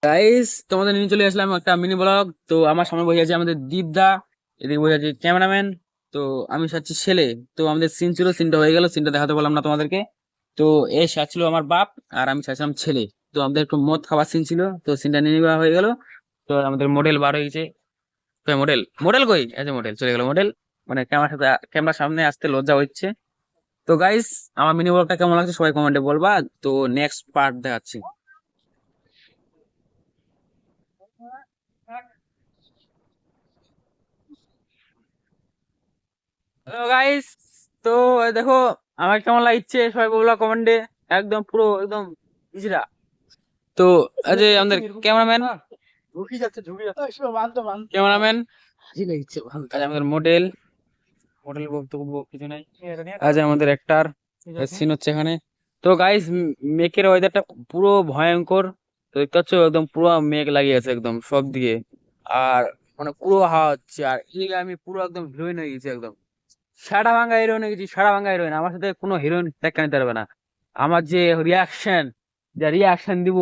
Guys, তোমাদের নিয়ে চলে আসলাম একটা মিনি ব্লগ। তো আমার সামনে বসে আছে আমাদের দীপদা, এদিকে বসে আছে ক্যামেরাম্যান। তো আমি সাচ্ছি ছেলে। তো আমাদের সিন ছিল, সিনটা হয়ে গেল, সিনটা দেখাতে বললাম না তোমাদেরকে। তো এই সাচ্ছিল আমার বাপ, আর আমি সাচ্ছিলাম ছেলে। তো আমাদের একটু মদ খাবার সিন ছিল, তো সিনটা নিয়ে নেওয়া হয়ে গেল। তো আমাদের মডেল বার হয়ে গেছে। কই মডেল, মডেল কই? এই যে মডেল চলে গেল। মডেল মানে ক্যামেরার সামনে আসতে লজ্জা হচ্ছে। তো গাইস, আমার মিনি ব্লগটা কেমন লাগছে সবাই কমেন্টে বলবা। তো নেক্সট পার্ট দেখাচ্ছি। হ্যালো গাইস, তো দেখো আমার কেমন লাগছে সবাই বলবা কমেন্টে। একদম পুরো একদম ইজরা। তো আজ আমাদের ক্যামেরাম্যান, ক্যামেরাম্যান আজ আমাদের মডেল, মডেল বলতে কিছু নাই। আজ আমাদের একটার সিন হচ্ছে এখানে। তো গাইস, মেঘের ওয়েদারটা পুরো ভয়ঙ্কর। তো দেখতে পাচ্ছ একদম পুরো মেঘ লাগিয়ে আছে একদম সব দিকে। আর মানে পুরো হাওয়া হচ্ছে, আর এদিকে আমি পুরো একদম হিরোইন হয়ে গেছি একদম। সাড়া ভাঙা হিরোইন হয়ে গেছি, সাড়া ভাঙা হিরোইন। আমার সাথে কোনো হিরোইন দেখা নিতে পারবে না। আমার যে রিয়াকশন, যা রিয়াকশন দিব,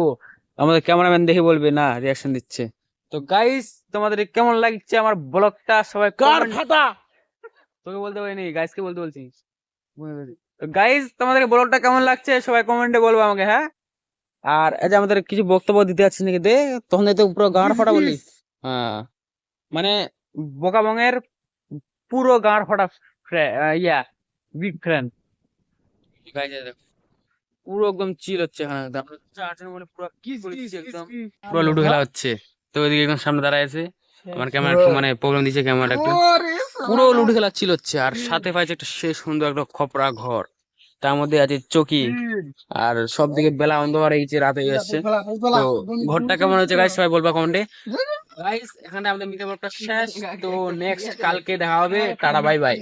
আমাদের ক্যামেরাম্যান দেখে বলবে না রিয়াকশন দিচ্ছে। তো গাইস, তোমাদের কেমন লাগছে আমার ব্লগটা সবাই কার ফাটা, তোকে বলতে পারিনি, গাইসকে বলতে বলছি। তো গাইস, তোমাদের ব্লগটা কেমন লাগছে সবাই কমেন্টে বলবো আমাকে, হ্যাঁ। আর এই যে আমাদের কিছু বক্তব্য দিতে যাচ্ছিস নাকি দে, তখন তো পুরো গাঁড় ফাটা বলি। হ্যাঁ, মানে বোকা বঙের পুরো গাঁড় ফাটা ইয়া বিগ ফ্রেন্ড। পুরো একদম চিল হচ্ছে এখানে একদম। আমরা চারজন মানে পুরো কি বলছি একদম পুরো লুডো খেলা হচ্ছে। তো ওইদিকে একদম সামনে দাঁড়ায় আছে আমার ক্যামেরা, একটু মানে প্রবলেম দিচ্ছে ক্যামেরাটা একটু। পুরো লুডো খেলা চিল হচ্ছে, আর সাথে পাইছে একটা সে সুন্দর একটা খপরা ঘর, তার মধ্যে আছে চকি। আর সব দিকে বেলা অন্ধকার হয়ে গেছে, রাত হয়ে যাচ্ছে। তো ঘরটা কেমন হচ্ছে গাইস সবাই বলবা কমেন্টে। গাইস, এখানে আমাদের মিটার শেষ। তো নেক্সট কালকে দেখা হবে। Tata, bye bye.